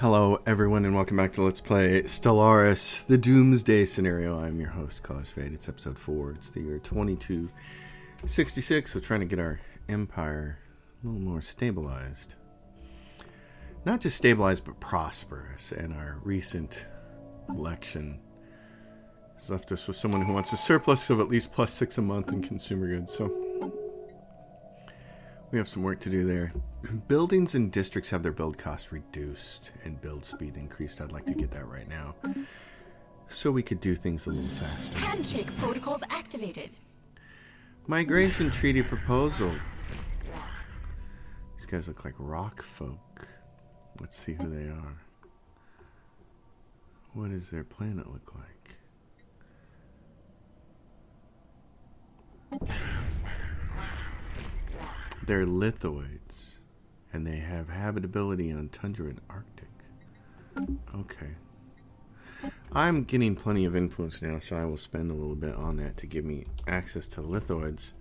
Hello everyone and welcome back to Let's Play Stellaris, the Doomsday scenario. I'm your host, Colors Fade. It's episode 4. It's the year 2266. We're trying to get our empire a little more stabilized. Not just stabilized, but prosperous. And our recent election has left us with someone who wants a surplus of at least +6 a month in consumer goods. So we have some work to do there. Buildings and districts have their build cost reduced and build speed increased. I'd like to get that right now, so we could do things a little faster. Handshake protocols activated. Migration treaty proposal. These guys look like rock folk. Let's see who they are. What does their planet look like? They're Lithoids, and they have habitability on tundra and Arctic. Okay. I'm getting plenty of influence now, so I will spend a little bit on that to give me access to Lithoids.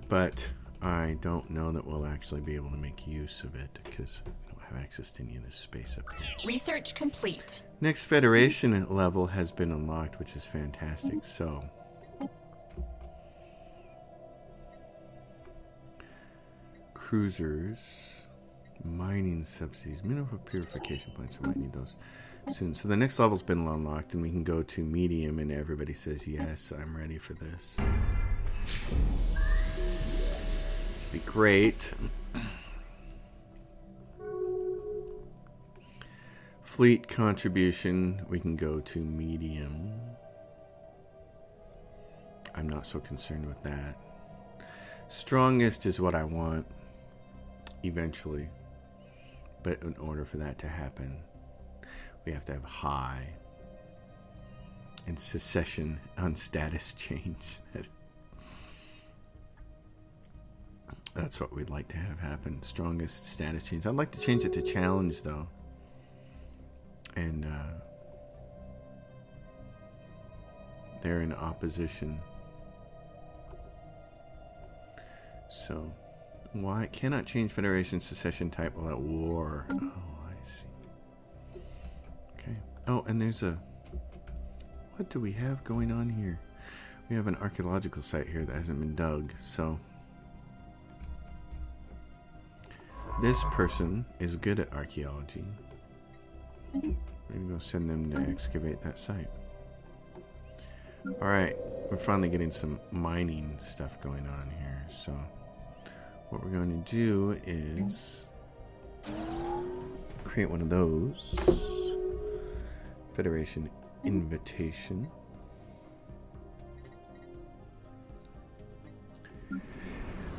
But I don't know that we'll actually be able to make use of it, because we don't have access to any of this space up here. Research complete. Next Federation level has been unlocked, which is fantastic. So cruisers, mining subsidies, mineral purification plants. We might need those soon. So the next level's been unlocked, and we can go to medium, and everybody says, yes, I'm ready for this. Should be great. Fleet contribution, we can go to medium. I'm not so concerned with that. Strongest is what I want eventually, but in order for that to happen, we have to have high and secession on status change. That's what we'd like to have happen. Strongest status change. I'd like to change it to challenge though, and they're in opposition. So why cannot change Federation secession type while at war? Oh, I see. Okay. Oh, and there's a... What do we have going on here? We have an archaeological site here that hasn't been dug, so... This person is good at archaeology. We're going to go send them to excavate that site. Alright, we're finally getting some mining stuff going on here, so... What we're going to do is create one of those. Federation invitation.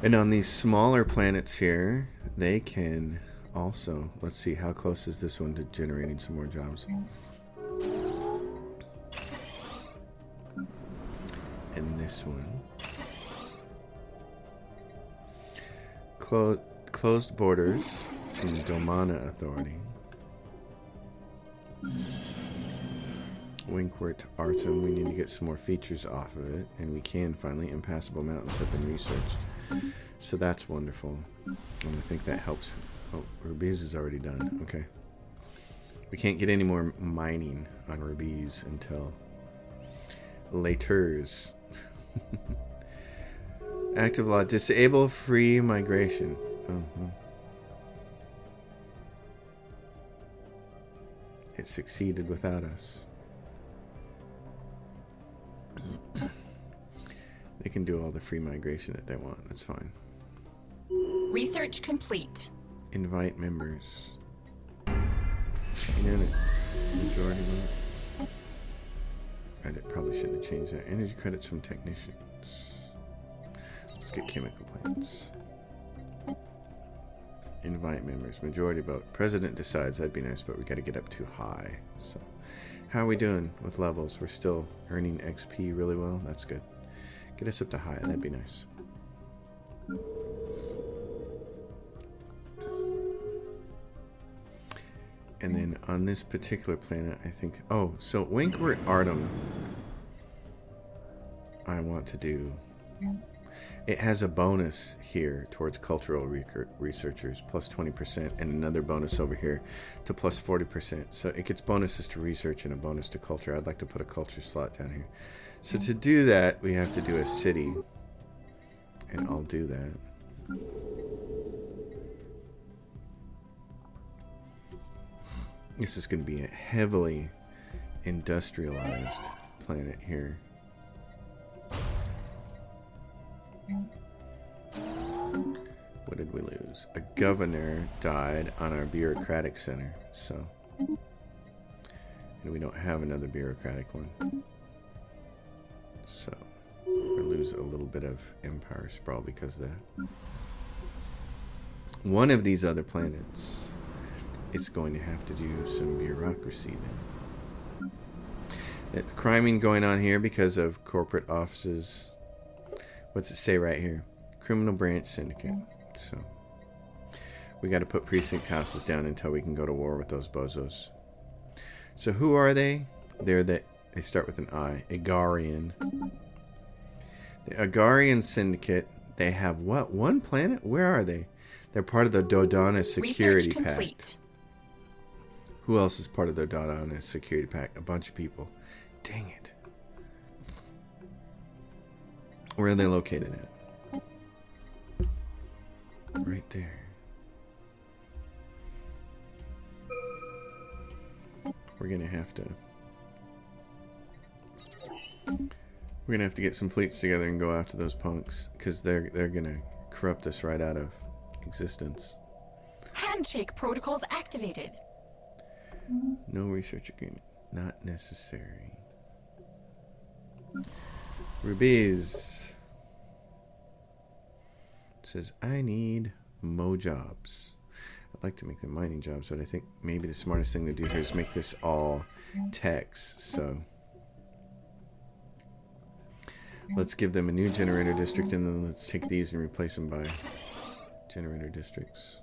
And on these smaller planets here, they can also, let's see, how close is this one to generating some more jobs? And this one. Closed borders from Domana Authority. Winkwort Artem, we need to get some more features off of it, and we can finally. Impassable mountains have been researched, so that's wonderful, and I think that helps. Oh, Rubies is already done. Okay, we can't get any more mining on Rubies until later's. Active law. Disable free migration. It succeeded without us. They can do all the free migration that they want. That's fine. Research complete. Invite members. Internet majority vote. I probably shouldn't have changed that. Energy credits from technicians. Let's get chemical plants. Invite members. Majority vote. President decides. That'd be nice, but we got to get up too high. So, how are we doing with levels? We're still earning XP really well. That's good. Get us up to high. That'd be nice. And then on this particular planet, I think... Oh, so Winkwort Artem. I want to do... It has a bonus here towards cultural researchers, plus 20%, and another bonus over here to plus 40%. So it gets bonuses to research and a bonus to culture. I'd like to put a culture slot down here. So to do that, we have to do a city. And I'll do that. This is going to be a heavily industrialized planet here. What did we lose? A governor died on our bureaucratic center, so. And we don't have another bureaucratic one. So, we lose a little bit of empire sprawl because of that. One of these other planets is going to have to do some bureaucracy then. There's criming going on here because of corporate offices. What's it say right here? Criminal branch syndicate. So we got to put precinct houses down until we can go to war with those bozos. So who are they? They start with an I. Agarian. The Agarian syndicate. They have what? One planet? Where are they? They're part of the Dodana Security Pact. Who else is part of the Dodana Security Pact? A bunch of people. Dang it. Where are they located at? Right there. We're gonna have to get some fleets together and go after those punks, because they're gonna corrupt us right out of existence. Handshake protocols activated. No research agreement. Not necessary. Rubies. It says, I need mo jobs. I'd like to make them mining jobs, but I think maybe the smartest thing to do here is make this all techs. So let's give them a new generator district, and then let's take these and replace them by generator districts.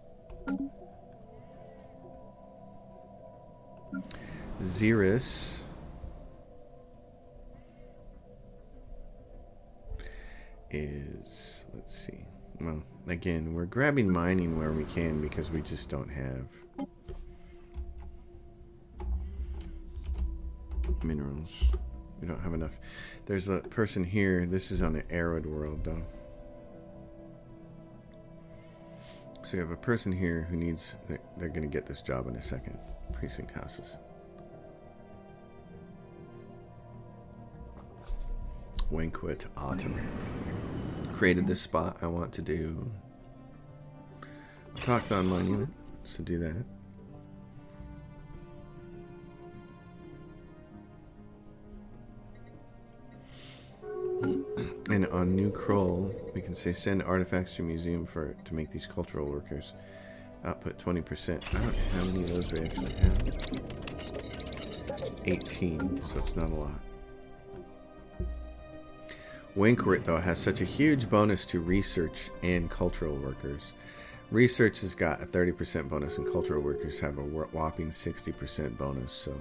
Xeris is, let's see, well, again, we're grabbing mining where we can because we just don't have minerals. We don't have enough. There's a person here. This is on an arid world, though. So we have a person here who needs, they're going to get this job in a second. Precinct houses. Wanquet Autumn. Created this spot I want to do. I talked on my unit, so do that. And on New Kroll, we can say send artifacts to museum to make these cultural workers. Output 20%. I don't know how many of those we actually have. 18, so it's not a lot. Winkrit, though, has such a huge bonus to research and cultural workers. Research has got a 30% bonus, and cultural workers have a whopping 60% bonus, so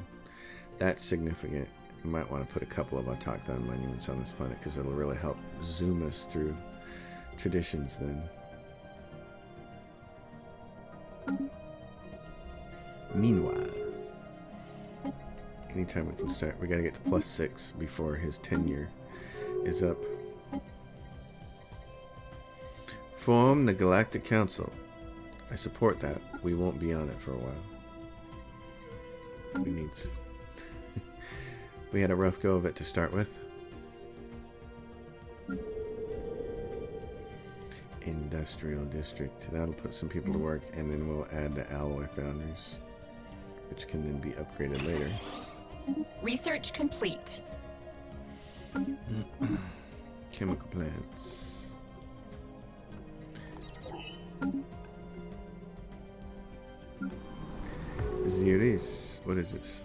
that's significant. You might want to put a couple of autochthon monuments on this planet, because it'll really help zoom us through traditions then. Meanwhile, anytime we can start, we gotta get to +6 before his tenure is up. Form the Galactic Council. I support that. We won't be on it for a while. We need. We had a rough go of it to start with. Industrial District. That'll put some people to work, and then we'll add the alloy founders, which can then be upgraded later. Research complete. Chemical plants. Xeris. What is this?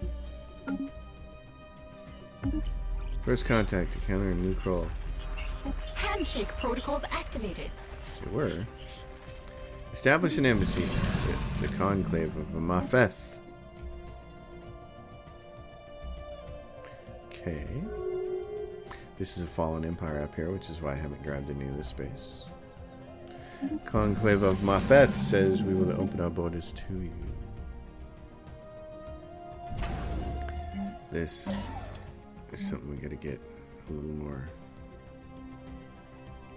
First contact to counter a new crawl. Handshake protocols activated. They were. Establish an embassy with the conclave of Mafeth. Okay. This is a fallen empire up here, which is why I haven't grabbed any of this space. Conclave of Mafeth says we will open our borders to you. This is something we gotta get a little more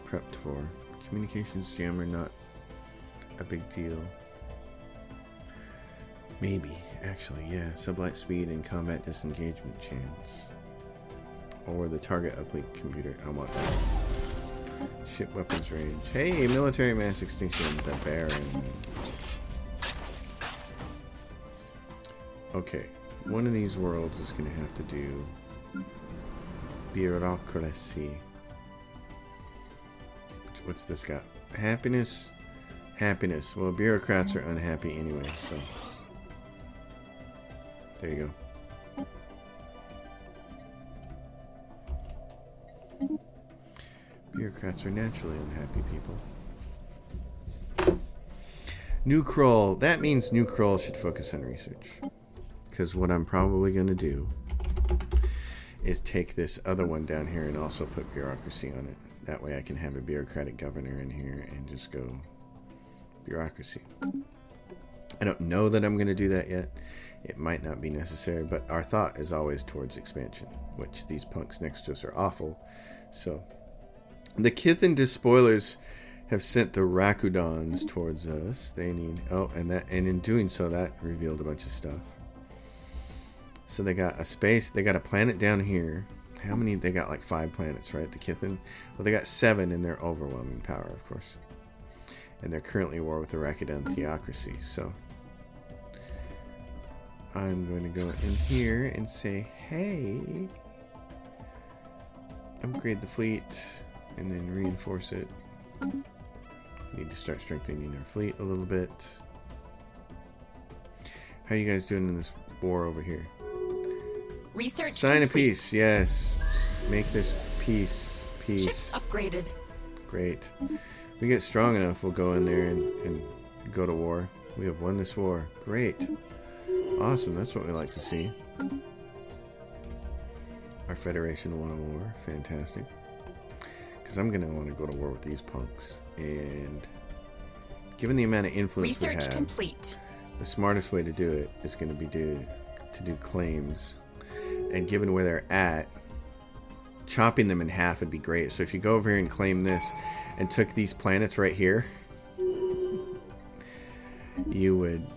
prepped for. Communications jammer, not a big deal. Maybe, actually, yeah. Sublight speed and combat disengagement chance. Or the target uplink computer. I want that. Ship weapons range. Hey, military mass extinction. The Baron. Okay, one of these worlds is going to have to do bureaucracy. What's this got? Happiness? Happiness. Well, bureaucrats are unhappy anyway, so... There you go. Bureaucrats are naturally unhappy people. New Kroll. That means New Kroll should focus on research. Because what I'm probably going to do is take this other one down here and also put bureaucracy on it. That way I can have a bureaucratic governor in here and just go bureaucracy. I don't know that I'm going to do that yet. It might not be necessary, but our thought is always towards expansion, which these punks next to us are awful. So, the Kithan Despoilers have sent the Rakudons towards us. They need... Oh, and in doing so, that revealed a bunch of stuff. So they got a space... They got a planet down here. How many? They got like 5 planets, right? The Kithan. Well, they got 7 in their overwhelming power, of course. And they're currently at war with the Rakudon Theocracy, so... I'm going to go in here and say, hey, upgrade the fleet and then reinforce it. Need to start strengthening our fleet a little bit. How are you guys doing in this war over here? Research Sign complete. a peace, yes. Make this peace. Ships upgraded. Great. We get strong enough, we'll go in there and go to war. We have won this war. Great. Awesome, that's what we like to see. Our Federation won a war. Fantastic. Because I'm going to want to go to war with these punks. And given the amount of influence we have, complete. The smartest way to do it is going to be to do claims. And given where they're at, chopping them in half would be great. So if you go over here and claim this and took these planets right here, you would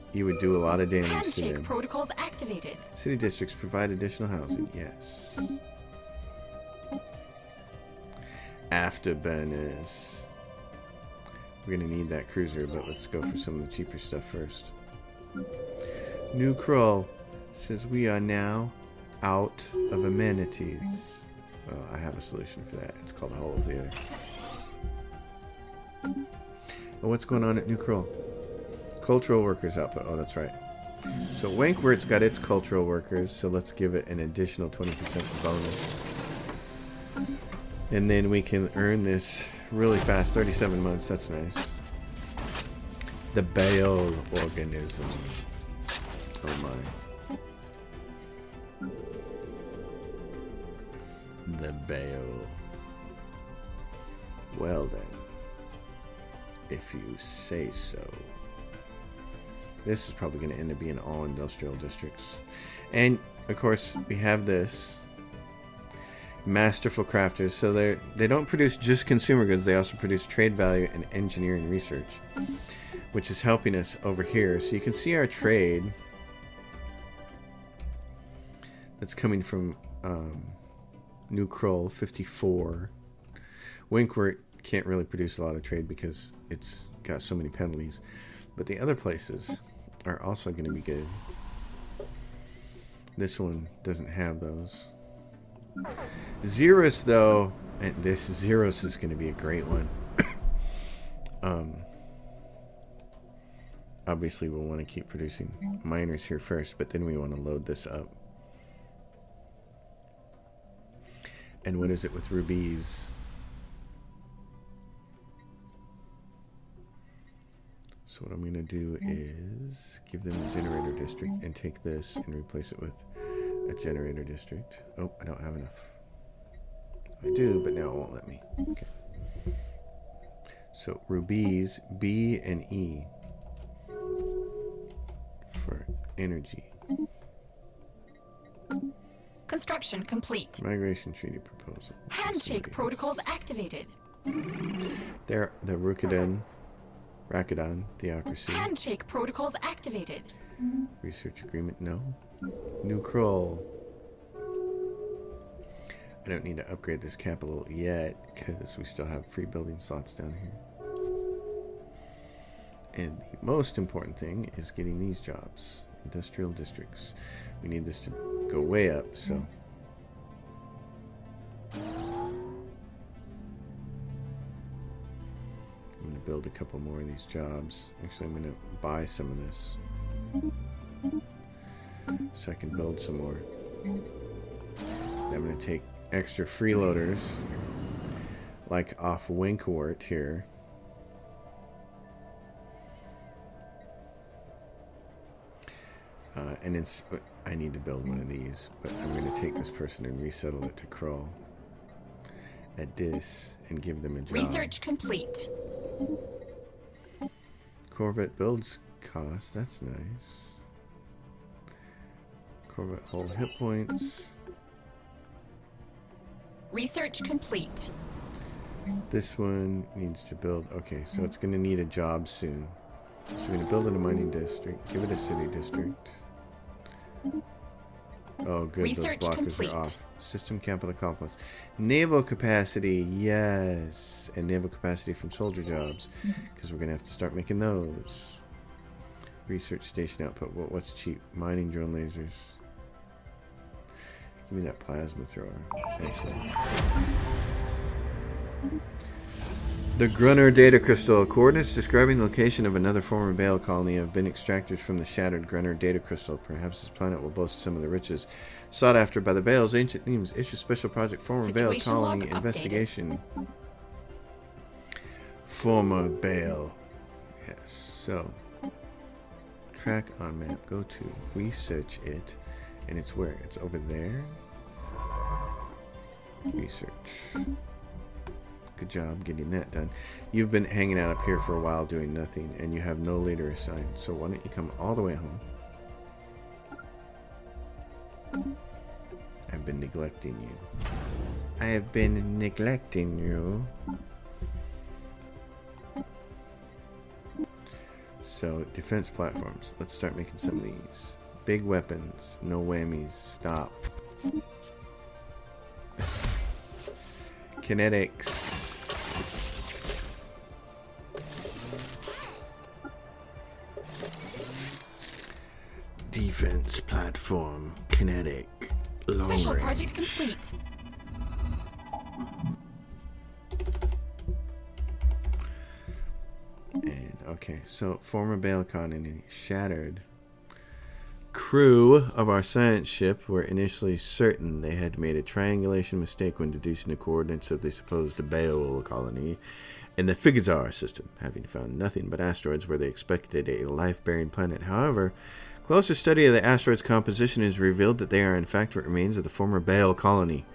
do a lot of damage to them. Handshake protocols activated. City districts provide additional housing. Yes. Afterburners. We're going to need that cruiser, but let's go for some of the cheaper stuff first. New Kroll says we are now out of amenities. Well, I have a solution for that. It's called the Holo Theater. Well, what's going on at New Kroll? Cultural workers output. Oh, that's right. So Wankwort's got its cultural workers, so let's give it an additional 20% bonus. And then we can earn this really fast. 37 months, that's nice. The Baal organism. Oh my. The Baal. Well then. If you say so. This is probably going to end up being all industrial districts. And, of course, we have this. Masterful crafters. So they don't produce just consumer goods. They also produce trade value and engineering research. Which is helping us over here. So you can see our trade. That's coming from New Kroll, 54. Winkwort can't really produce a lot of trade because it's got so many penalties. But the other places are also going to be good. This one doesn't have those. Xeros, though, and this Xeros is going to be a great one. Obviously, we'll want to keep producing miners here first, but then we want to load this up. And what is it with rubies? So what I'm going to do is give them a generator district and take this and replace it with a generator district. Oh, I don't have enough. I do, but now it won't let me. Okay. So rubies, B and E for energy. Construction complete. Migration treaty proposal. Handshake protocols activated. There, the Rakadon theocracy. Handshake protocols activated. Research agreement, no. New Kroll. I don't need to upgrade this capital yet because we still have free building slots down here. And the most important thing is getting these jobs. Industrial districts. We need this to go way up, so. I'm going to build a couple more of these jobs. Actually, I'm going to buy some of this so I can build some more. I'm going to take extra freeloaders like off Winkwort here. And it's, I need to build one of these, but I'm going to take this person and resettle it to Krull at this and give them a job. Research complete. Corvette builds cost, that's nice. Corvette hold hit points. Research complete. This one needs to build, okay, so it's going to need a job soon. So we're going to build it a mining district, give it a city district. Oh, good. Research those blockers complete. are off. System capital complex. Naval capacity, yes. And naval capacity from soldier jobs. Because we're going to have to start making those. Research station output. What's cheap? Mining drone lasers. Give me that plasma thrower. Excellent. The Grunner data crystal. Coordinates describing the location of another former Bale colony have been extracted from the shattered Grunner data crystal. Perhaps this planet will boast some of the riches sought after by the Bales. Ancient themes. Issue special project former Bale Situation colony log investigation. Former Bale. Yes. So track on map. Go to research it, and it's where? It's over there. Research. Good job getting that done. You've been hanging out up here for a while doing nothing, and you have no leader assigned. So why don't you come all the way home? I've been neglecting you. I have been neglecting you. So, defense platforms. Let's start making some of these. Big weapons. No whammies. Stop. Kinetics. Defense platform, kinetic, long Special range. project complete. And okay, so former Bale colony shattered. Crew of our science ship were initially certain they had made a triangulation mistake when deducing the coordinates of the supposed Bale colony in the Figazar system, having found nothing but asteroids where they expected a life-bearing planet. However, closer study of the asteroid's composition has revealed that they are in fact what remains of the former Bale colony.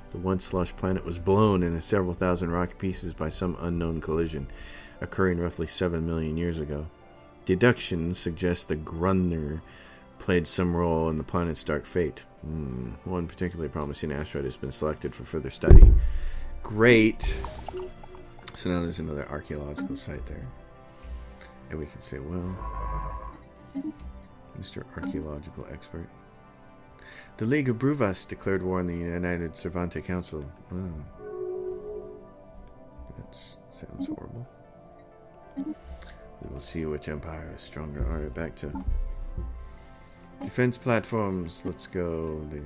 The once slush planet was blown into several thousand rocky pieces by some unknown collision, occurring roughly 7 million years ago. Deductions suggest the Grunner played some role in the planet's dark fate. One particularly promising asteroid has been selected for further study. Great! So now there's another archaeological site there. And we can say, well, Mr. Archaeological Expert. The League of Bruvas declared war on the United Cervante Council. That sounds horrible. We will see which empire is stronger. Alright, back to defense platforms. Let's go. The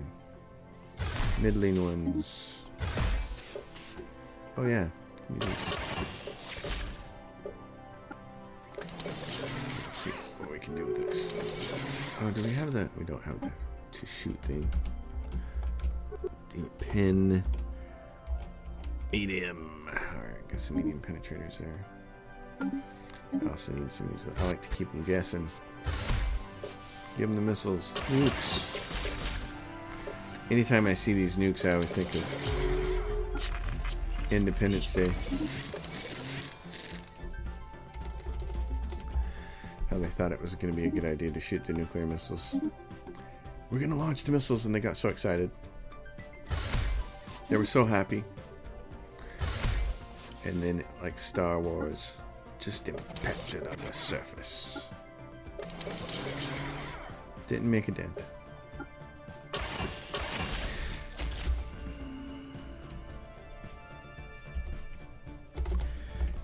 middling ones. Oh yeah. Let's see what we can do with this. Oh, do we have that? We don't have the to shoot thing. Pin. Medium. Alright, got some medium penetrators there. I also need some of these. I like to keep them guessing. Give them the missiles. Nukes. Anytime I see these nukes, I always think of Independence Day. How they thought it was going to be a good idea to shoot the nuclear missiles. We're going to launch the missiles, and they got so excited. They were so happy. And then, like Star Wars, just impacted on the surface. Didn't make a dent.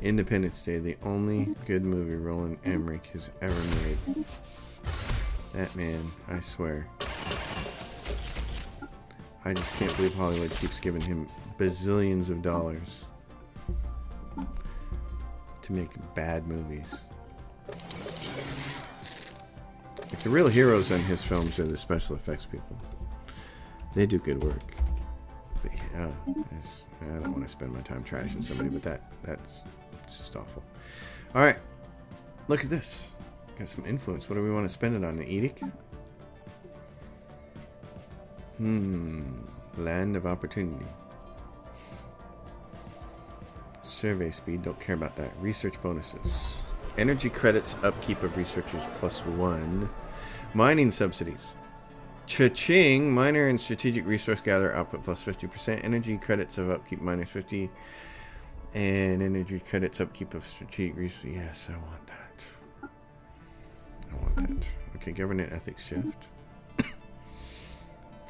Independence Day, the only good movie Roland Emmerich has ever made. That man, I swear. I just can't believe Hollywood keeps giving him bazillions of dollars to make bad movies. Like, the real heroes on his films are the special effects people. They do good work. But yeah, I don't want to spend my time trashing somebody, but that's it's just awful. Alright. Look at this. Got some influence. What do we want to spend it on? An edict? Land of Opportunity. Survey speed. Don't care about that. Research bonuses. Energy credits. Upkeep of researchers +1. Mining subsidies. Cha-ching. Miner and strategic resource gather output +50%. Energy credits of upkeep -50. And energy credits upkeep of strategic resource. Yes, I want that. I want that. Okay, government ethics shift.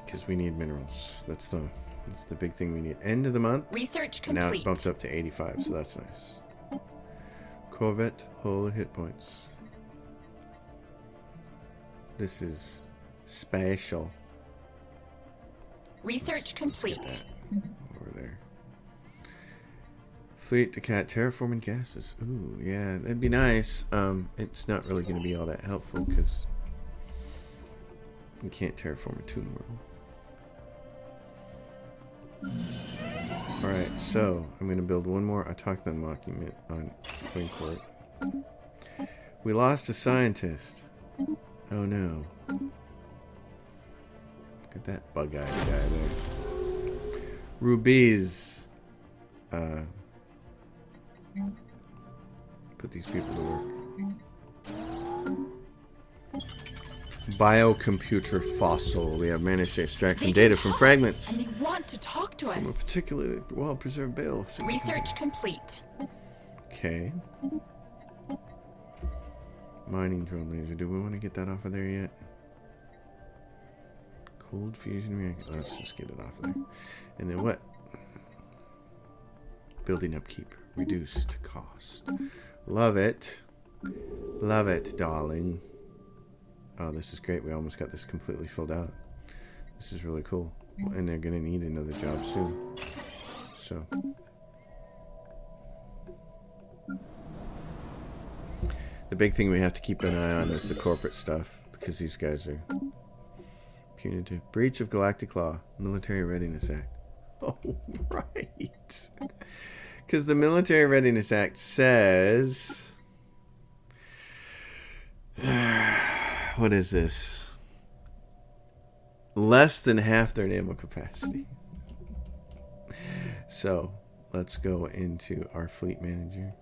Because we need minerals. That's the big thing we need. End of the month. Research complete. Now it bumped up to 85, so that's nice. Corvette, whole hit points. This is special. Research complete. Over there. Fleet to cat terraforming gases. Ooh, yeah, that'd be nice. It's not really going to be all that helpful because we can't terraform a tomb world. Alright, so I'm going to build one more autochthon monument on Megacorp. We lost a scientist. Oh no. Look at that bug-eyed guy there. Rubies. Put these people to work. Biocomputer fossil. We have managed to extract some data from fragments. And they want to talk to From a us. particularly well-preserved bale. Research complete. Okay. Mining drone laser. Do we want to get that off of there yet? Cold fusion reactor. Let's just get it off of there. And then what? Building upkeep. Reduced cost. Love it. Love it, darling. Oh, this is great. We almost got this completely filled out. This is really cool. And they're going to need another job soon. So. The big thing we have to keep an eye on is the corporate stuff. Because these guys are punitive. Breach of Galactic Law. Military Readiness Act. Oh, right. Because the Military Readiness Act says... What is this? Less than half their naval capacity. So, let's go into our fleet manager.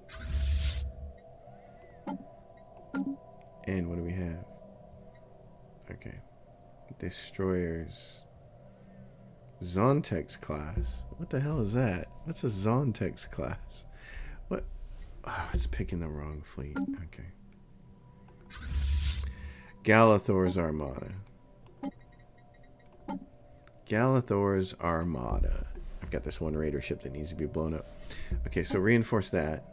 And what do we have? Okay. Destroyers. Zontex class. What the hell is that? What's a Zontex class? What? Oh, it's picking the wrong fleet. Okay. Galathor's Armada. Galathor's Armada. I've got this one raider ship that needs to be blown up. Okay, so reinforce that.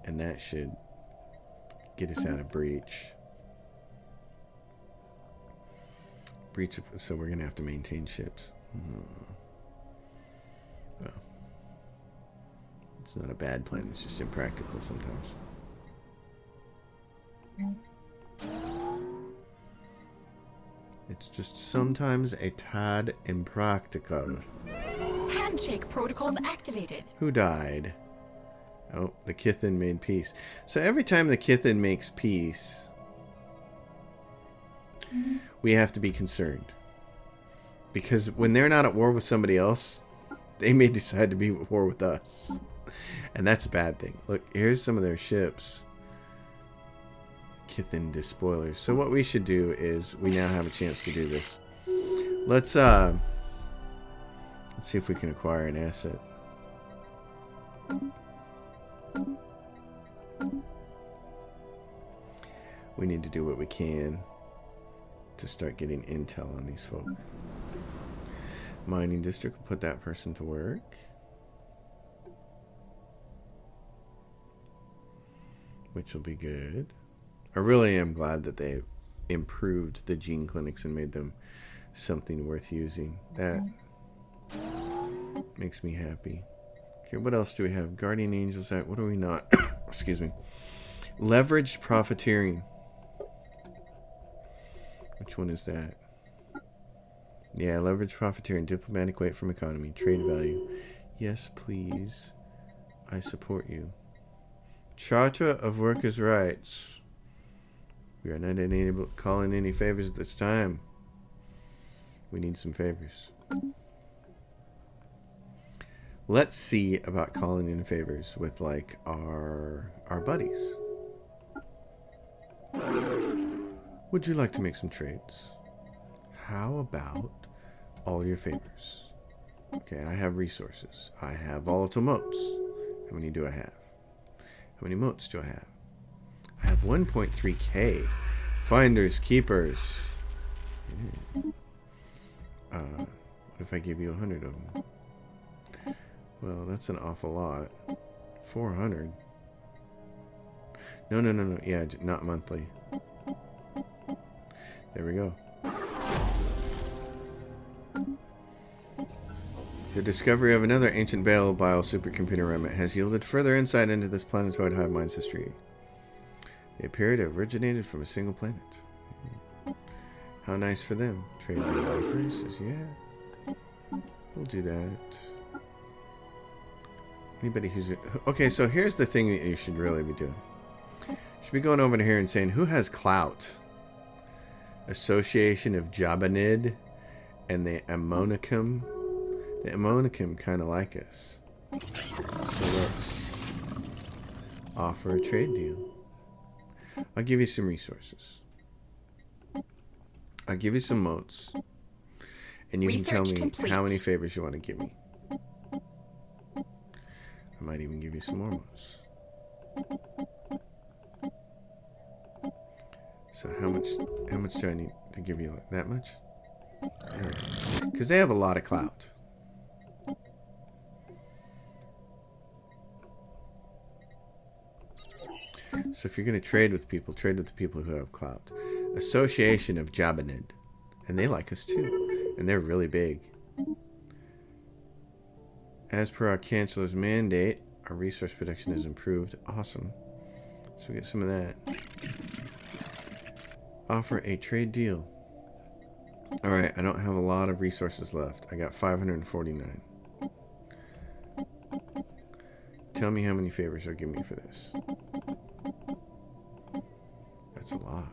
And that should get us out of breach. Breach of... So we're going to have to maintain ships. Well, it's not a bad plan. It's just impractical sometimes. It's just sometimes a tad impractical. Handshake protocols activated. Who died? Oh, the Kithin made peace. So every time the Kithin makes peace, we have to be concerned. Because when they're not at war with somebody else, They may decide to be at war with us. And that's a bad thing. Look, here's some of their ships. Kithen despoilers. So what we should do is we now have a chance to do this. Let's see if we can acquire an asset. We need to do what we can to start getting intel on these folk. Mining district will put that person to work. Which will be good. I really am glad that they improved the gene clinics and made them something worth using. That makes me happy. Okay, what else do we have? Guardian Angels Act. What are we not? Excuse me. Leveraged profiteering. Which one is that? Yeah, leveraged profiteering. Diplomatic weight from economy. Trade value. Yes, please. I support you. Charter of Workers' Rights. We are not able to call in any favors at this time. We need some favors. Let's see about calling in favors with like our buddies. Would you like to make some trades? How about all your favors? Okay, I have resources. I have volatile motes. How many do I have? How many motes do I have? I have 1.3k. Finders, keepers. What if I give you 100 of them? Well, that's an awful lot. 400. No. Yeah, not monthly. There we go. The discovery of another ancient bile supercomputer remnant has yielded further insight into this planetoid hive mind's history. They appear to have originated from a single planet. How nice for them. Trade deal offers. Says, yeah. We'll do that. Anybody who's... Okay, so here's the thing that you should really be doing. You should be going over to here and saying, who has clout? Association of Jabanid and the Ammonicum. The Ammonicum kind of like us. So let's offer a trade deal. I'll give you some resources. I'll give you some motes. And you can tell me how many favors you want to give me. I might even give you some more motes. So how much do I need to give you? Like that much? Because they have a lot of clout. So if you're going to trade with the people who have clout. Association of Jabanid. And they like us too. And they're really big. As per our Chancellor's mandate, our resource production is improved. Awesome. So we get some of that. Offer a trade deal. Alright, I don't have a lot of resources left. I got 549. Tell me how many favors you'll give me for this. That's a lot.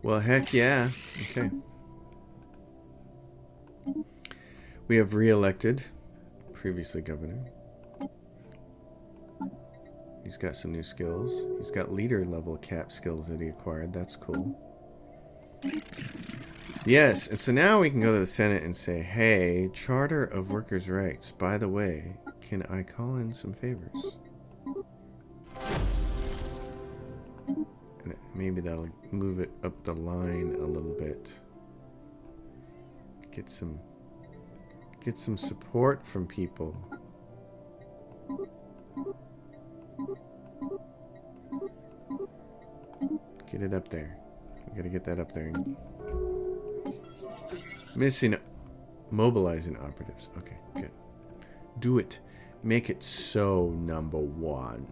Well, heck yeah. Okay. We have re-elected previously governor. He's got some new skills. He's got leader level cap skills that he acquired. That's cool. Yes, and so now we can go to the Senate and say, hey, Charter of Workers' Rights, by the way, can I call in some favors? And maybe that'll move it up the line a little bit. Get some support from people. Get it up there. We gotta get that up there. Missing mobilizing operatives. Okay, good. Do it. Make it so #1.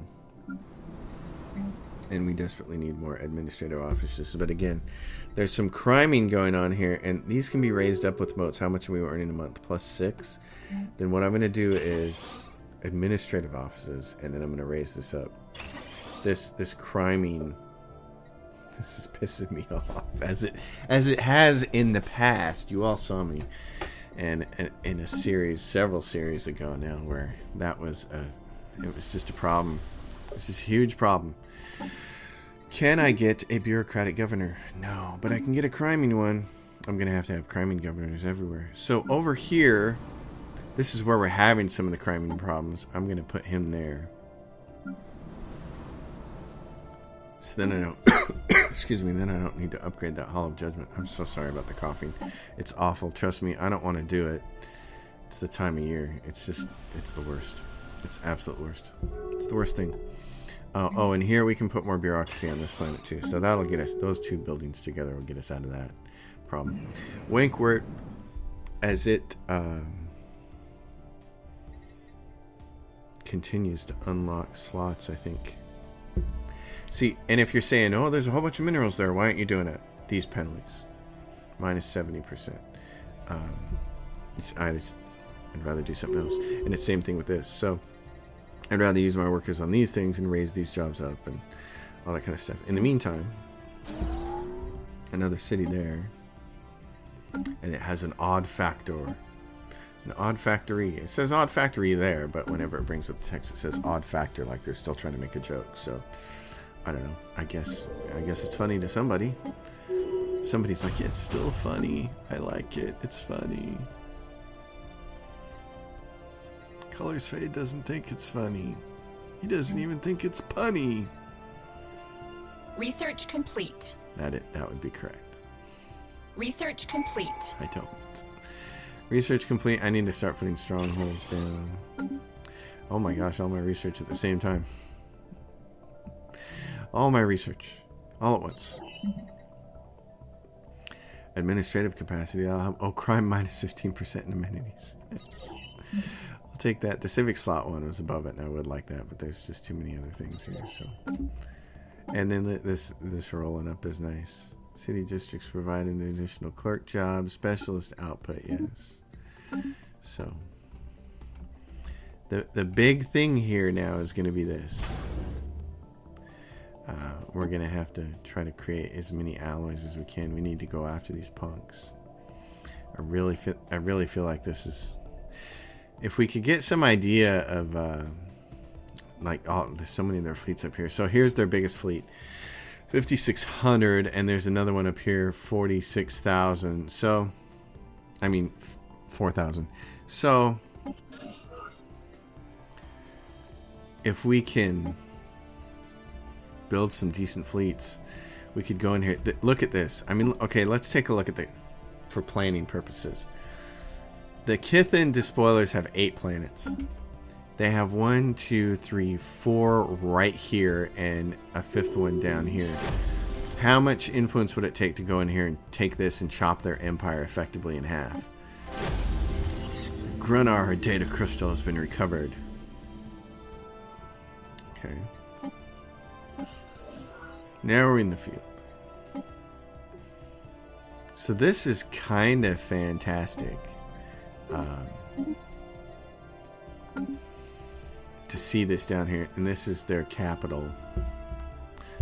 And we desperately need more administrative officers. But again, there's some criming going on here, and these can be raised up with motes. How much are we earning a month? +6. Then what I'm going to do is administrative offices, and then I'm going to raise this up. This criming This is pissing me off, as it has in the past. You all saw me, and in a series, several series ago now, where that was it was just a problem. It was this huge problem. Can I get a bureaucratic governor? No, but I can get a criming one. I'm gonna have to have criming governors everywhere. So over here, this is where we're having some of the criming problems. I'm gonna put him there. So then I don't, excuse me, then I don't need to upgrade that Hall of Judgment. I'm so sorry about the coughing. It's awful. Trust me, I don't want to do it. It's the time of year. It's just, it's the worst. It's absolute worst. It's the worst thing. Oh, and here we can put more bureaucracy on this planet too. So that'll get us, those two buildings together will get us out of that problem. Winkwort, as it continues to unlock slots, I think. See, and if you're saying, oh, there's a whole bunch of minerals there, why aren't you doing it? These penalties. Minus 70%. I'd rather do something else. And it's the same thing with this. So, I'd rather use my workers on these things and raise these jobs up and all that kind of stuff. In the meantime, another city there. And it has an odd factor. An odd factory. It says odd factory there, but whenever it brings up the text, it says odd factor, like they're still trying to make a joke. So, I don't know. I guess it's funny to somebody. Somebody's like, it's still funny. I like it. It's funny. Colors Fade doesn't think it's funny. He doesn't even think it's punny. Research complete. That would be correct. Research complete. I don't. Research complete. I need to start putting strongholds down. Oh my gosh, all my research at the same time. All my research. All at once. Administrative capacity. I'll have, crime minus 15% in amenities. Yes. I'll take that. The civic slot one was above it, and I would like that, but there's just too many other things here. So, and then this rolling up is nice. City districts provide an additional clerk job, specialist output. Yes. So, the big thing here now is going to be this. We're going to have to try to create as many alloys as we can. We need to go after these punks. I really feel like this is... If we could get some idea of... there's so many of their fleets up here. So here's their biggest fleet. 5,600. And there's another one up here. 46,000. So... I mean... 4,000. So... If we can... build some decent fleets, we could go in here. Look at this. I mean, okay, let's take a look at for planning purposes. The Kithan despoilers have 8 planets. They have 1, 2, 3, 4 right here and a 5th one down here. How much influence would it take to go in here and take this and chop their empire effectively in half? Grunnar data crystal has been recovered. Okay. Narrowing the field. So this is kind of fantastic. To see this down here. And this is their capital.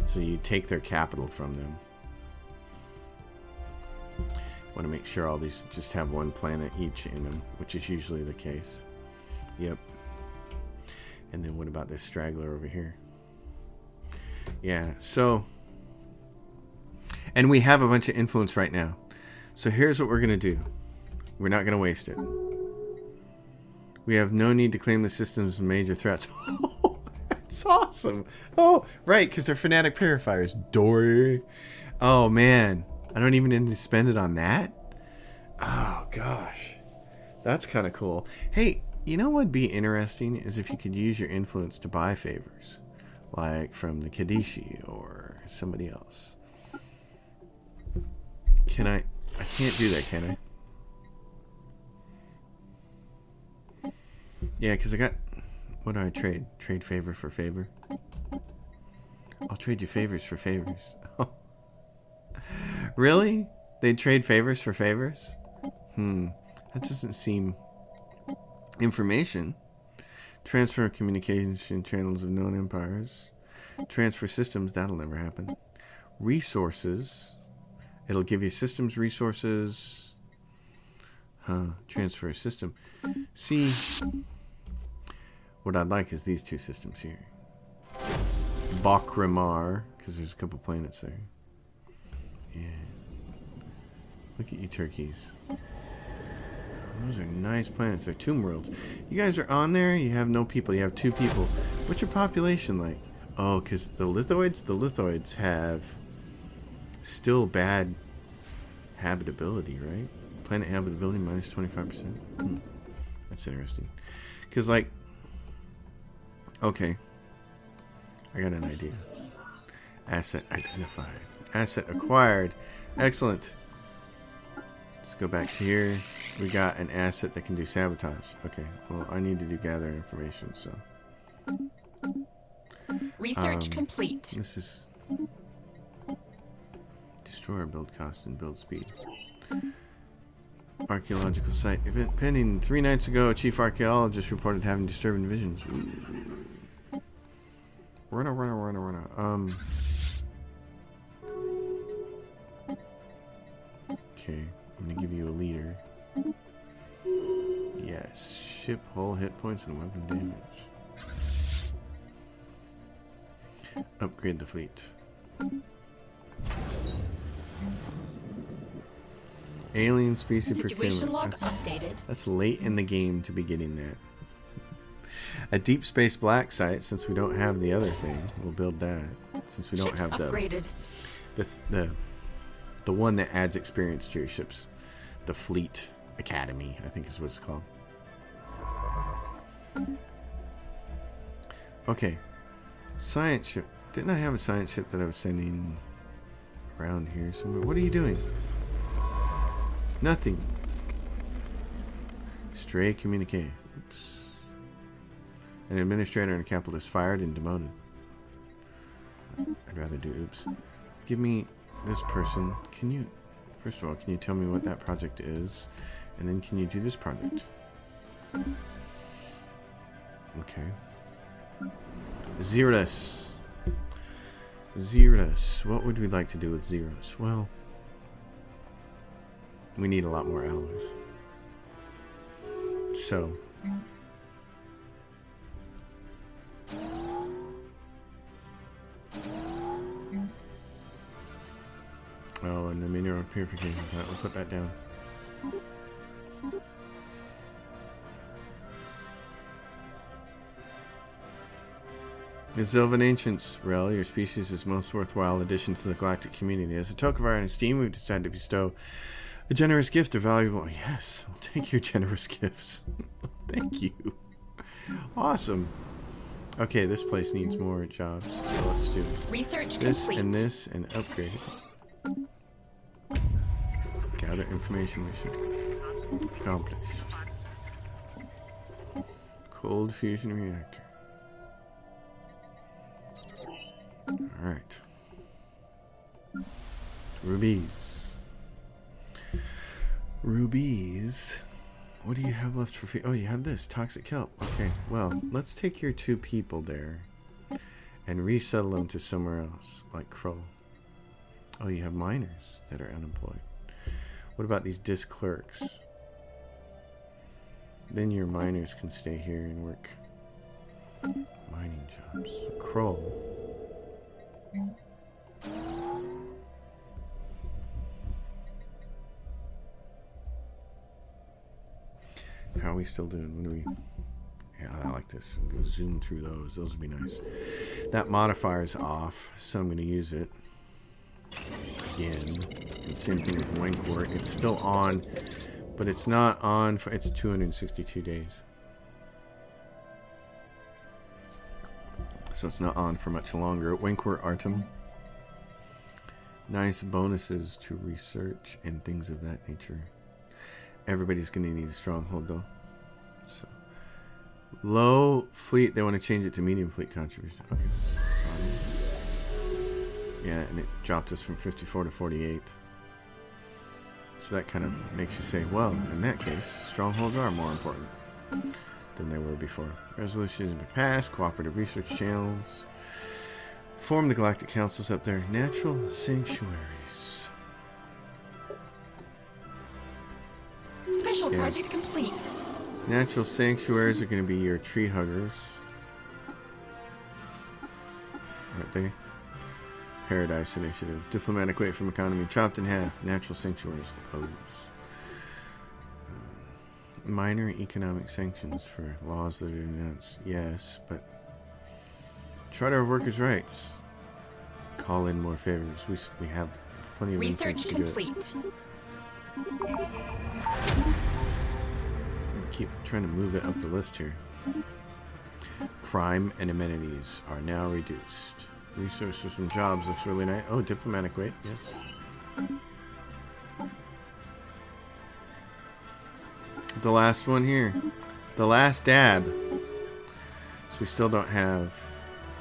So you take their capital from them. Want to make sure all these just have 1 planet each in them, which is usually the case. Yep. And then what about this straggler over here? Yeah, so... And we have a bunch of influence right now. So here's what we're going to do. We're not going to waste it. We have no need to claim the system's major threats. Oh, that's awesome. Oh, right, because they're fanatic purifiers. Dory. Oh, man. I don't even need to spend it on that? Oh, gosh. That's kind of cool. Hey, you know what would be interesting is if you could use your influence to buy favors. Like from the Kadishi or somebody else. Can I can't do that, can I? Yeah, because I got... What do I trade? Trade favor for favor? I'll trade you favors for favors. Really? They'd trade favors for favors? That doesn't seem... Information. Transfer communication channels of known empires. Transfer systems, that'll never happen. Resources. It'll give you systems resources. Transfer a system. See, what I'd like is these two systems here. Bakramar, because there's a couple planets there. Yeah. Look at you turkeys. Those are nice planets. They're tomb worlds. You guys are on there. You have no people. You have 2 people. What's your population like? Oh, because the Lithoids have still bad habitability, right? Planet habitability minus 25%. That's interesting. Because, like, okay. I got an idea. Asset identified. Asset acquired. Excellent. Let's go back to here. We got an asset that can do sabotage. Okay, well, I need to do gather information, so. Research complete. This is destroyer build cost and build speed. Archaeological site event pending. 3 nights ago, a chief archaeologist reported having disturbing visions. Runner. Okay, I'm gonna give you a leader. Yes, ship hull hit points and weapon damage. Upgrade the fleet. Alien species Situation procurement. log updated. That's late in the game to be getting that. A deep space black site, since we don't have the other thing, we'll build that. Since we don't Ships have upgraded. the one that adds experience to your ships. The Fleet Academy, I think is what it's called. Okay. Science ship. Didn't I have a science ship that I was sending around here somewhere? What are you doing? Nothing. Stray communique. Oops. An administrator and a capitalist fired and demoted. I'd rather do oops. Give me this person. Can you, first of all, can you tell me what that project is? And then can you do this project? Okay. Xeros. Xeros. What would we like to do with Xeros? Well, we need a lot more alloys. So, oh, and the mineral purification plant. We'll put that down. The Sylvan Ancients. Rel, your species is most worthwhile addition to the galactic community. As a token of our esteem, we've decided to bestow a generous gift of valuable... Yes, I'll take your generous gifts. Thank you. Awesome. Okay, this place needs more jobs, so let's do Research this complete. and this and upgrade it. Gather information mission. Accomplished. Cold fusion reactor. Alright. Rubies. Rubies. What do you have left for free? Oh, you have this. Toxic kelp. Okay, well, let's take your 2 people there and resettle them to somewhere else, like Krull. Oh, you have miners that are unemployed. What about these disc clerks? Then your miners can stay here and work mining jobs. Krull. How are we still doing? What do we... Yeah, I like this. I'm going to zoom through those. Those would be nice. That modifier is off, so I'm going to use it again. And same thing with Wenkwork. It's still on, but it's not on for... It's 262 days. So it's not on for much longer. Wenkwork Artem. Nice bonuses to research and things of that nature. Everybody's going to need a stronghold, though. So, low fleet, they want to change it to medium fleet contribution. Okay, yeah, and it dropped us from 54 to 48. So that kind of makes you say, well, in that case, strongholds are more important than they were before. Resolutions have been passed, cooperative research channels. Form the Galactic Councils up there. Natural sanctuaries. Special project complete. Natural sanctuaries are going to be your tree huggers. Aren't they? Paradise Initiative. Diplomatic weight from economy chopped in half. Natural sanctuaries close. Minor economic sanctions for laws that are denounced. Yes, but Charter of Workers' Rights. Call in more favors. We have plenty of Research complete. Keep trying to move it up the list here. Crime and amenities are now reduced. Resources from jobs looks really nice. Oh, diplomatic weight, yes. The last one here. The last dab. So we still don't have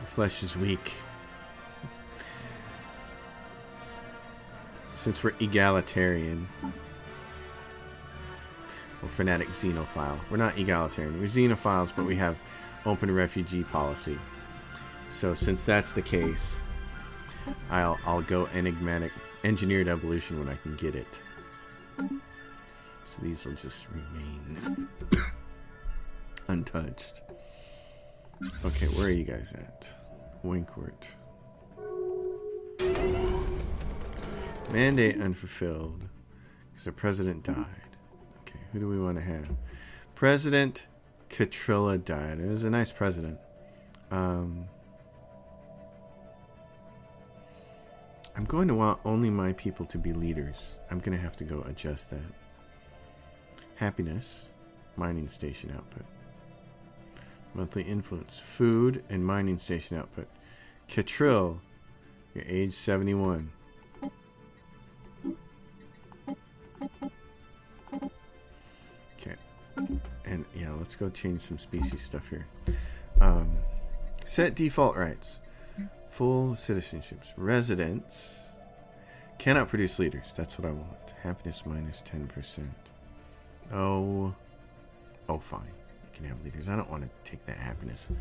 the flesh is weak. Since we're egalitarian. Or fanatic xenophile. We're not egalitarian. We're xenophiles, but we have open refugee policy. So since that's the case, I'll go enigmatic engineered evolution when I can get it. So these will just remain untouched. Okay, where are you guys at? Winkwort. Mandate unfulfilled because the president died. Okay, who do we want to have? President Catrilla died. It was a nice president. I'm going to want only my people to be leaders. I'm going to have to go adjust that. Happiness, mining station output. Monthly influence, food and mining station output. Catrill, you're age 71. Okay. And yeah, let's go change some species stuff here. Set default rights. Full citizenships. Residents cannot produce leaders. That's what I want. Happiness minus 10%. Oh, fine. You can have leaders. I don't want to take that happiness.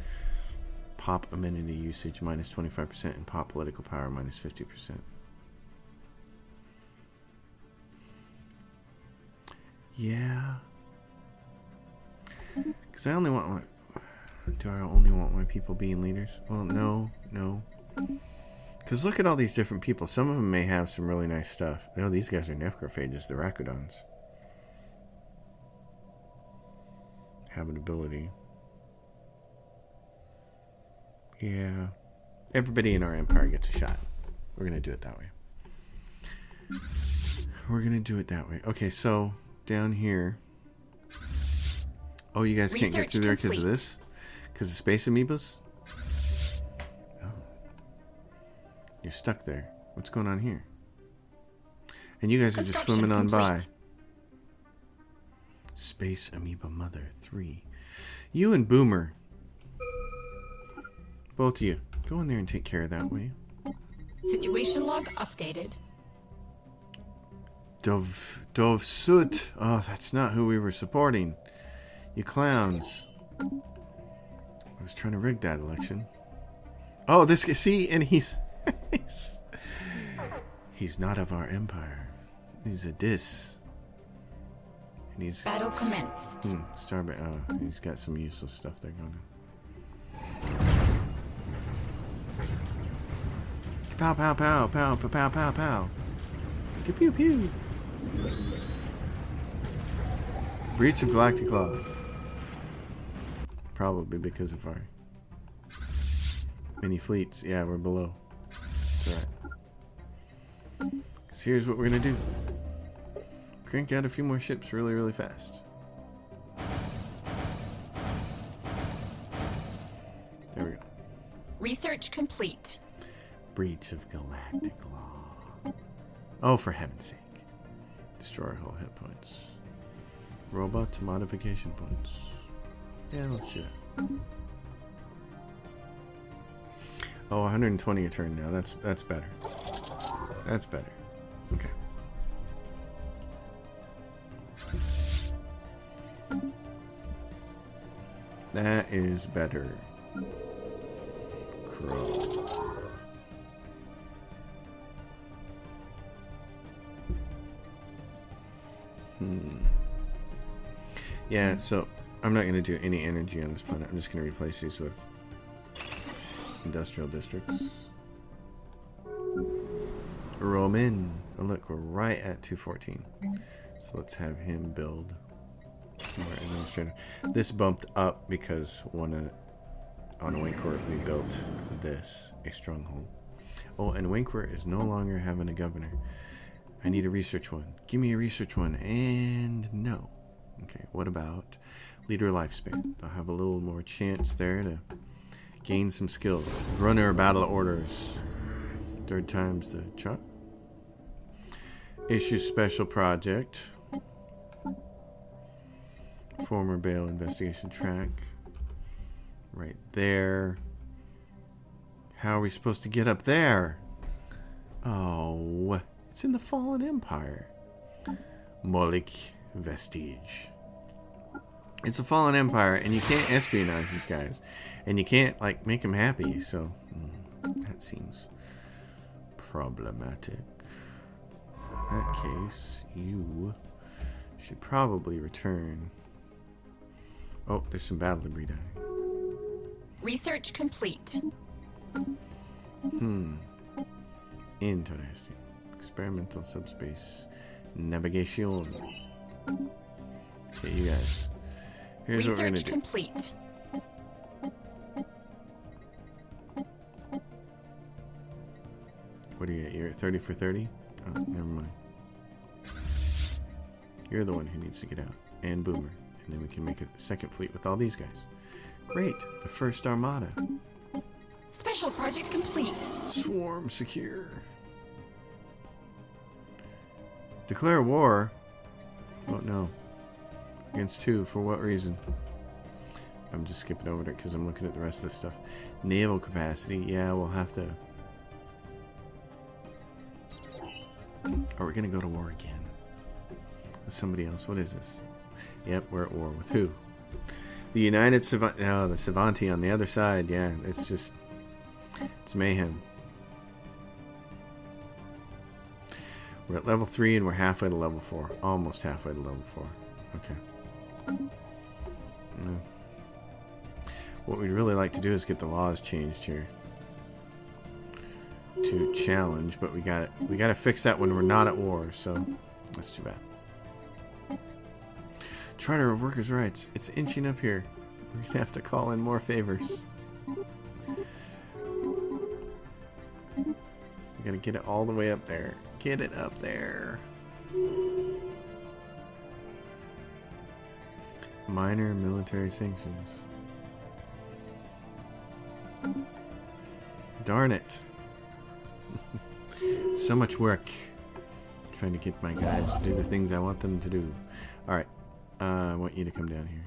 Pop amenity usage minus 25% and pop political power minus 50%. Yeah. Because I only want my... Do I only want my people being leaders? Well, no. Because look at all these different people. Some of them may have some really nice stuff. No, these guys are necrophages, the Rakudons. Habitability. Yeah. Everybody in our empire gets a shot. We're going to do it that way. Okay, so down here. Oh, you guys can't get through there because of this? Because of space amoebas? Oh. You're stuck there. What's going on here? And you guys are just swimming on by. Space Amoeba Mother 3. You and Boomer. Both of you. Go in there and take care of that, will you? Situation log updated. Dov Soot. Oh, that's not who we were supporting. You clowns. I was trying to rig that election. Oh, this guy. See, and he's not of our empire. He's a dis. And he's battle commenced. Oh, he's got some useless stuff there going on. Pow pow pow pow pow pow pow pow. Pew pew. Breach of Galactic Law. Probably because of our mini fleets. Yeah, we're below. That's right. So here's what we're gonna do. Crank out a few more ships really, really fast. There we go. Research complete. Breach of Galactic Law. Oh, for heaven's sake. Destroy whole hit points. Robot to modification points. Yeah, let's do that. Oh, 120 a turn now. That's better. That's better. Okay. That is better. Crow. Yeah, so I'm not going to do any energy on this planet. I'm just going to replace these with industrial districts. Roman. Oh, look, we're right at 214. So let's have him build some more administrator. This bumped up because on Megacorp we built this, a stronghold. Oh, and Megacorp is no longer having a governor. I need a research one. Give me a research one. And no. Okay, what about leader lifespan? I'll have a little more chance there to gain some skills. Runner battle orders. Third time's the charm. Issue special project. Former bail investigation track. Right there. How are we supposed to get up there? Oh, it's in the Fallen Empire. Moloch Vestige. It's a fallen empire, and you can't espionage these guys, and you can't like make them happy. So that seems problematic. In that case, you should probably return. Oh, there's some battle debris down here. Research complete. Interesting. Experimental subspace navigation. Okay, you guys. Here's what we're gonna Research do. complete. What are you at? You're at 30 for 30? Oh, never mind. You're the one who needs to get out. And Boomer. And then we can make a second fleet with all these guys. Great. The first armada. Special project complete. Swarm secure. Declare war. Oh no. Against two. For what reason? I'm just skipping over it because I'm looking at the rest of this stuff. Naval capacity. Yeah, we'll have to. Are we going to go to war again? With somebody else? What is this? Yep, we're at war. With who? The United Savant. Oh, the Savanti on the other side. Yeah, it's just. It's mayhem. We're at level 3 and we're halfway to level 4. Almost halfway to level 4. Okay. No. What we'd really like to do is get the laws changed here. To challenge, but we gotta fix that when we're not at war, so that's too bad. Charter of Workers' Rights. It's inching up here. We're gonna have to call in more favors. We gotta get it all the way up there. Get it up there. Minor military sanctions. Darn it. So much work trying to get my guys to do the things I want them to do. Alright. I want you to come down here.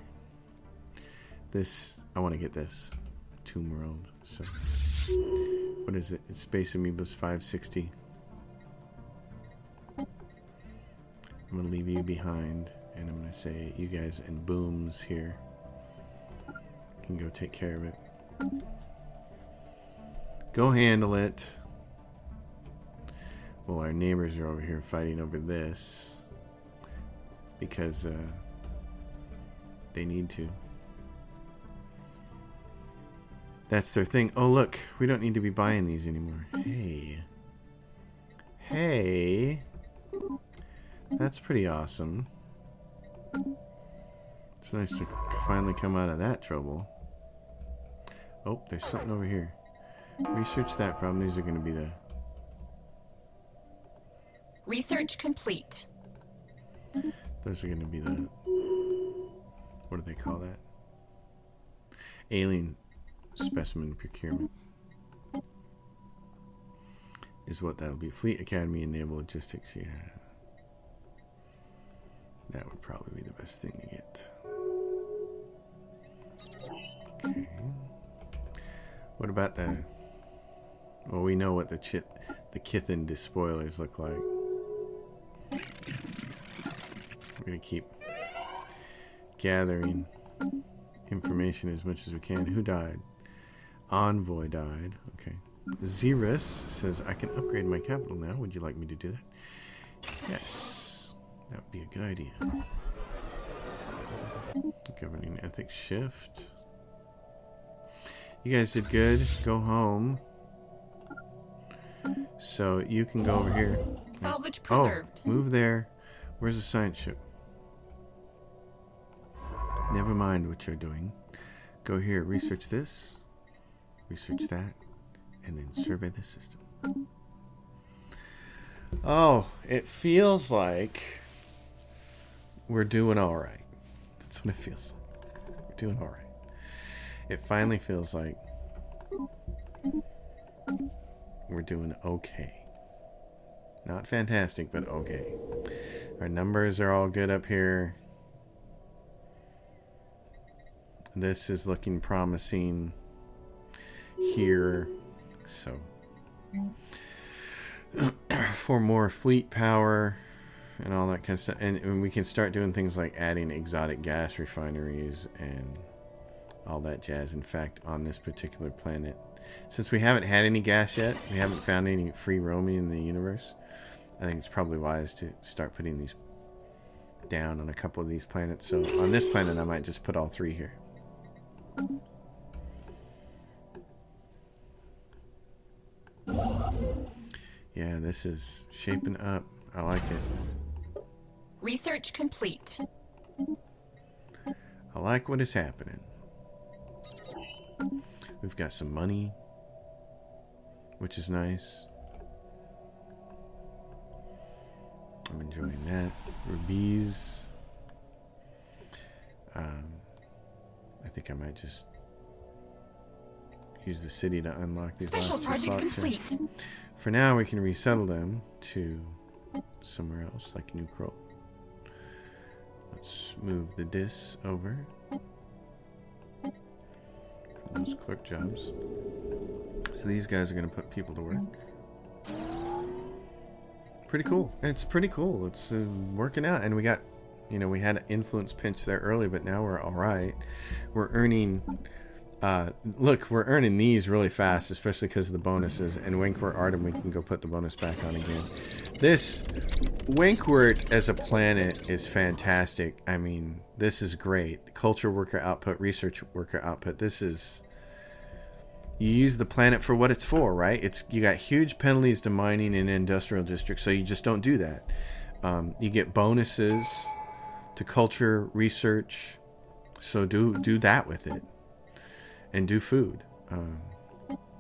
This, I want to get this. Tomb World. So, what is it? It's Space Amoebas 560. I'm going to leave you behind. And I'm going to say, you guys and Booms here can go take care of it. Go handle it. Well, our neighbors are over here fighting over this because they need to. That's their thing. Oh, look, we don't need to be buying these anymore. Hey. Hey. That's pretty awesome. It's nice to finally come out of that trouble. Oh, there's something over here. Research that problem. These are going to be the... Research complete. Those are going to be the... What do they call that? Alien specimen procurement. Is what that'll be. Fleet Academy and Naval Logistics, yeah. That would probably be the best thing to get. Okay. What about the... Well, we know what the Kithen despoilers look like. We're going to keep gathering information as much as we can. Who died? Envoy died. Okay. Xerus says, I can upgrade my capital now. Would you like me to do that? Yes. That would be a good idea. Governing ethics shift. You guys did good. Go home. So you can go over here. Salvage preserved. Oh, move there. Where's the science ship? Never mind what you're doing. Go here. Research this. Research that. And then survey the system. Oh, it feels like we're doing all right. That's what it feels like. We're doing all right. It finally feels like we're doing okay. Not fantastic, but okay. Our numbers are all good up here. This is looking promising here. So, for more fleet power and all that kind of stuff. And we can start doing things like adding exotic gas refineries and all that jazz. In fact, on this particular planet, since we haven't had any gas yet, we haven't found any free roaming in the universe, I think it's probably wise to start putting these down on a couple of these planets. So on this planet, I might just put all 3 here. Yeah, this is shaping up. I like it. Research complete. I like what is happening. We've got some money, which is nice. I'm enjoying that. Rubies. I think I might just use the city to unlock these Special last 2 project slots complete. here. For now, we can resettle them to somewhere else, like Necroids. Let's move the dis over from those clerk jobs. So these guys are going to put people to work. Pretty cool. It's pretty cool. It's working out, and we got, you know, we had an influence pinch there early, but now we're all right. We're earning. Look, we're earning these really fast, especially because of the bonuses. And Winkwort Artem, we can go put the bonus back on again. This Winkwort as a planet is fantastic. I mean, this is great. Culture worker output, research worker output. This is, you use the planet for what it's for, right? It's, you got huge penalties to mining in industrial districts, so you just don't do that. You get bonuses to culture, research, so do that with it. And do food.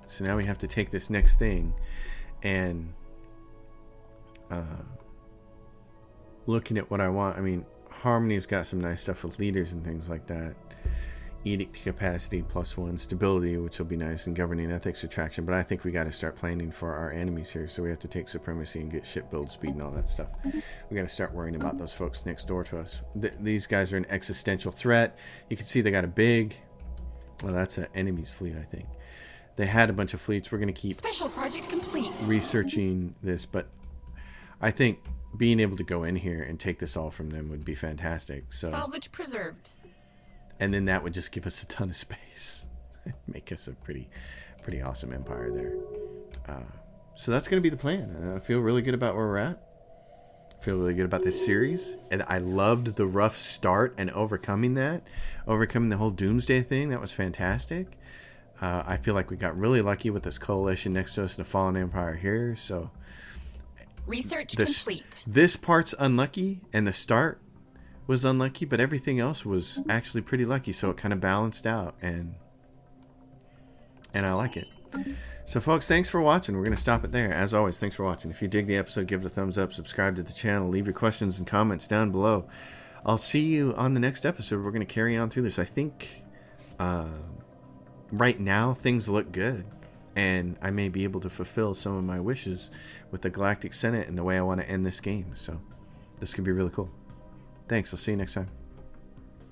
So now we have to take this next thing and looking at what I want. I mean, Harmony's got some nice stuff with leaders and things like that. Edict capacity +1, stability, which will be nice, and governing ethics attraction. But I think we got to start planning for our enemies here. So we have to take supremacy and get ship build speed and all that stuff. We got to start worrying about those folks next door to us. These guys are an existential threat. You can see they got a big. Well, that's an enemy's fleet, I think. They had a bunch of fleets. We're going to keep Special project complete. researching this, but I think being able to go in here and take this all from them would be fantastic. So, Salvage preserved. and then that would just give us a ton of space, make us a pretty awesome empire there. So that's going to be the plan. I feel really good about where we're at. Feel really good about this series, and I loved the rough start and overcoming the whole Doomsday thing. That was fantastic. I feel like we got really lucky with this coalition next to us and the Fallen Empire here. So Research complete. This part's unlucky, and the start was unlucky, but everything else was actually pretty lucky. So it kind of balanced out, and I like it. So folks, thanks for watching. We're going to stop it there. As always, thanks for watching. If you dig the episode, give it a thumbs up, subscribe to the channel, leave your questions and comments down below. I'll see you on the next episode. We're going to carry on through this. I think right now things look good, and I may be able to fulfill some of my wishes with the Galactic Senate and the way I want to end this game. So this could be really cool. Thanks. I'll see you next time.